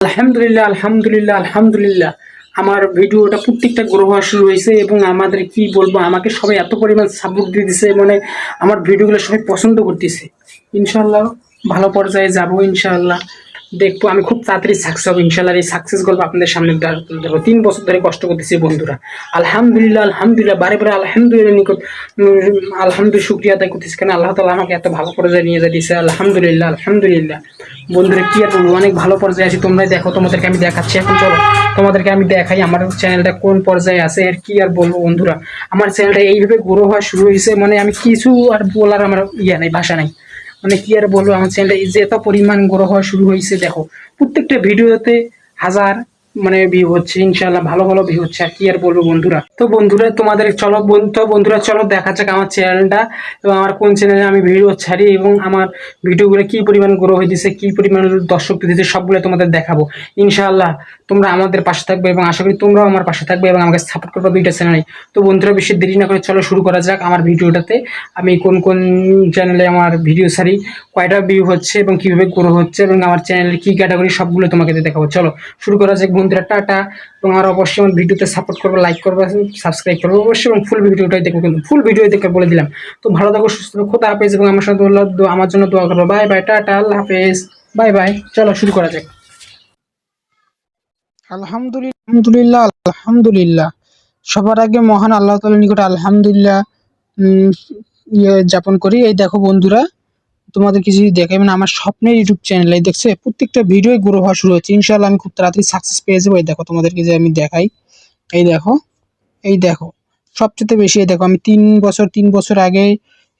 আলহামদুলিল্লাহ, আলহামদুলিল্লাহ, আলহামদুলিল্লাহ। আমার ভিডিওটা প্রত্যেকটা গ্রো হওয়া শুরু হয়েছে এবং আমাদের কি বলবো, আমাকে সবাই এত পরিমাণ সাপোর্ট দিয়ে দিছে, মানে আমার ভিডিওগুলো সবাই পছন্দ করতেছে। ইনশাল্লাহ ভালো পর্যায়ে যাব, ইনশাল্লাহ দেখবো আমি খুব তাড়াতাড়ি সাকসেস হবো। ইনশাল্লাহ এই সাকসেস গল্প আপনাদের সামনে তুলে ধরবো। 3 বছর ধরে কষ্ট করতেছি বন্ধুরা। আলহামদুলিল্লাহ, আলহামদুলিল্লাহ, বারে বারে আলহামদুলিল্লাহ নিকট আলহামদুলিল্লাহ শুক্রিয়া আদায় করতেছি, কেন আল্লাহ তাআলা আমাকে এত ভালো পর্যায়ে নিয়ে যাচ্ছে। আলহামদুলিল্লাহ, আলহামদুলিল্লাহ। বন্ধুরা কি আর বলবো, অনেক ভালো পর্যায়ে আছি। তোমরা দেখো, তোমাদেরকে আমি দেখাচ্ছি এখন। চলো তোমাদেরকে আমি দেখাই আমার চ্যানেলটা কোন পর্যায়ে আছে। আর কি আর বলবো বন্ধুরা, আমার চ্যানেলটা এইভাবে গ্রো হওয়া শুরু হয়েছে, মানে আমি কিছু আর বলার আমার নাই, ভাষা নাই। মানে কি আর বলবো, আমার চ্যানেলটা যে এত পরিমাণ গ্রো হওয়া শুরু হয়েছে, দেখো প্রত্যেকটা ভিডিওতে হাজার মানে ভিউ হচ্ছে। ইনশাআল্লাহ ভালো ভালো ভিউ হচ্ছে। আর কি আর বলবো বন্ধুরা, তো বন্ধুরা তোমাদের চলো বন্ধুরা চলো দেখা যাক আমার চ্যানেলটা এবং আমার কোন চ্যানেলে আমি ভিডিও ছাড়ি এবং আমার ভিডিওগুলো কি পরিমাণ গ্রো হয়েছে, কি পরিমাণ দর্শক দিতেছে, সবগুলো তোমাদের দেখাবো। ইনশাআল্লাহ তোমরা আমাদের পাশে থাকবে এবং আশা করি তোমরাও আমার পাশে থাকবে এবং আমাকে সাপোর্ট করবে দুইটা চ্যানেলে। তো বন্ধুরা বেশি দেরি না করে চলো শুরু করা যাক আমার ভিডিওটাতে। আমি কোন কোন চ্যানেলে আমার ভিডিও ছাড়ি, কয়টা ভিউ হচ্ছে এবং কিভাবে গ্রো হচ্ছে এবং আমার চ্যানেলের কি ক্যাটাগরি, সবগুলো তোমাকে দেখাবো। চলো শুরু করা যাক বন্ধুরা। টাটা। এবং আর অবশ্যই আমার ভিডিওতে সাপোর্ট করবে, লাইক করবে, সাবস্ক্রাইব করবে অবশ্যই এবং ফুল ভিডিওটাই দেখো, কিন্তু ফুল ভিডিও দেখে বলে দিলাম। তো ভালো থাকো, সুস্থ থাকো, খোদা হাফেজ এবং আমার সাথে আমার জন্য দোয়া করবে। বাই বাই, টাটা, আল্লাহ হাফেজ, বাই বাই। চলো শুরু করা যাক। আলহামদুলিল্লাহ, আলহামদুলিল্লাহ, আলহামদুলিল্লাহ। সবার আগে মহান আল্লাহ তাআলার নিকট আলহামদুলিল্লাহ যাপন করি। এই দেখো বন্ধুরা, তোমাদেরকে যদি দেখাই, মানে আমার স্বপ্নের ইউটিউব চ্যানেল, এই দেখছে প্রত্যেকটা ভিডিও গ্রো হওয়া শুরু হচ্ছে। ইনশাআল্লাহ আমি খুব তাড়াতাড়ি সাকসেস পেয়ে যাবো। এই দেখো তোমাদেরকে যে আমি দেখাই, এই দেখো, এই দেখো সবচেয়ে বেশি। এই দেখো আমি 3 বছর আগে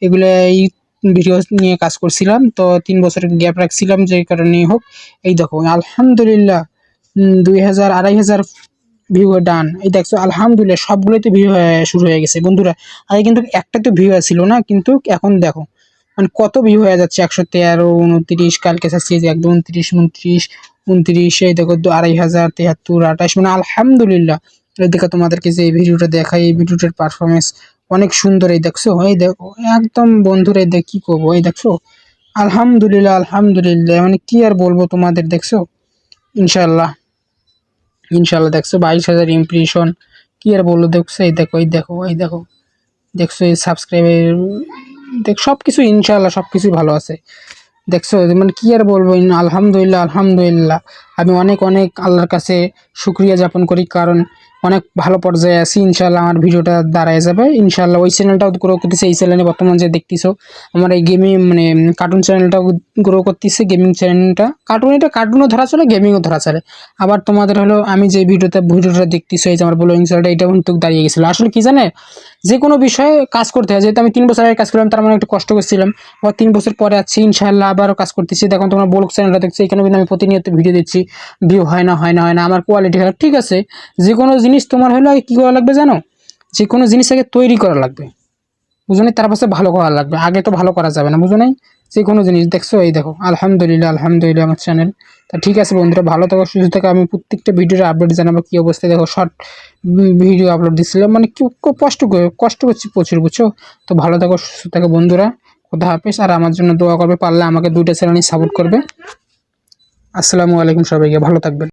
এগুলো এই ভিডিও নিয়ে কাজ করছিলাম, তো 3 বছর গ্যাপ রাখছিলাম যে কারণেই হোক। এই দেখো আলহামদুলিল্লাহ 2000 2500 ভিউ ডান। এই দেখছো আলহামদুলিল্লাহ সবগুলোতে ভিউ শুরু হয়ে গেছে বন্ধুরা। আগে কিন্তু একটা তো ভিউ ছিল না, কিন্তু এখন দেখো মানে কত ভিউ হয়ে যাচ্ছে। 113, 29, কালকে চাচ্ছি যে একদম 29, 29, 29, এই দেখো 2500, 73, 28, মানে আলহামদুলিল্লাহ। এদিকে তোমাদেরকে যে এই ভিডিওটা দেখাই, এই ভিডিওটার পারফরমেন্স অনেক সুন্দর। এই দেখছো, এই দেখো একদম বন্ধুরা, এই দেখ কি করবো, এই দেখছো আলহামদুলিল্লাহ, আলহামদুলিল্লাহ, মানে কি আর বলবো তোমাদের। দেখছো ইনশাল্লাহ, ইনশাল্লাহ দেখছো 22,000 ইমপ্রেশন, কি আর বলবো। দেখছো এই দেখো, এই দেখো, এই দেখো, দেখছো এই সাবস্ক্রাইবের দেখ সবকিছু ইনশাল্লাহ সবকিছুই ভালো আছে। দেখছো মানে কি আর বলবো, আলহামদুলিল্লাহ, আলহামদুলিল্লাহ। আমি অনেক অনেক আল্লাহর কাছে শুকরিয়া যাপন করি, কারণ অনেক ভালো পর্যায়ে আছি। ইনশাল্লাহ আমার ভিডিওটা দাঁড়ায় যাবে ইনশাল্লাহ। ওই চ্যানেলটাও গ্রো করতেছে, এই চ্যানেলে বর্তমান যে দেখতেছো আমার এই গেমিং মানে কার্টুন চ্যানেলটাও গ্রো করতেছে। গেমিং চ্যানেলটা কার্টুনও ধরা চলে, গেমিংও ধরা চলে। আবার তোমাদের হলো আমি যে ভিডিওটা দেখতেছো, এই যে আমার ব্লগিং চ্যানেলটা, এটা কিন্তু দাঁড়িয়ে গেছিলো। আসলে কি জানে, যে কোনো বিষয়ে কাজ করতে হয়। যেহেতু আমি 3 বছর আগে কাজ করলাম, তার মানে একটু কষ্ট করছিলাম। আবার 3 বছর পরে আছি, ইনশাআল্লাহ আবারও কাজ করতেছি। দেখুন তোমরা ব্লগ চ্যানেলটা দেখছো, এখানে কিন্তু আমি প্রতিনিয়ত ভিডিও দিচ্ছি। ভিউ হয় না, হয় না, হয় না, আমার কোয়ালিটি খারাপ, ঠিক আছে। যে কোনো জিনিস তোমার হলো আগে কী করা লাগবে জানো, যে কোনো জিনিস আগে তৈরি করা লাগবে, বুঝো নাই? তার পাশে ভালো করা লাগবে, আগে তো ভালো করা যাবে না, বুঝো নাই? যে কোনো জিনিস দেখছো, এই দেখো আলহামদুলিল্লাহ, আলহামদুলিল্লাহ আমার চ্যানেল। তা ঠিক আছে বন্ধুরা, ভালো থাকো, সুস্থ থাকো। আমি প্রত্যেকটা ভিডিওর আপডেট জানাবো কী অবস্থায়। দেখো শর্ট ভিডিও আপলোড দিচ্ছিলাম, মানে কি কষ্ট করছি প্রচুর, বুঝছো? তো ভালো থাকো, সুস্থ থাকো বন্ধুরা, খোদা হাফেজ। আর আমার জন্য দোয়া করবে, পারলে আমাকে 2টা চ্যানেলই সাপোর্ট করবে। আসসালামু আলাইকুম, সবাইকে ভালো থাকবেন।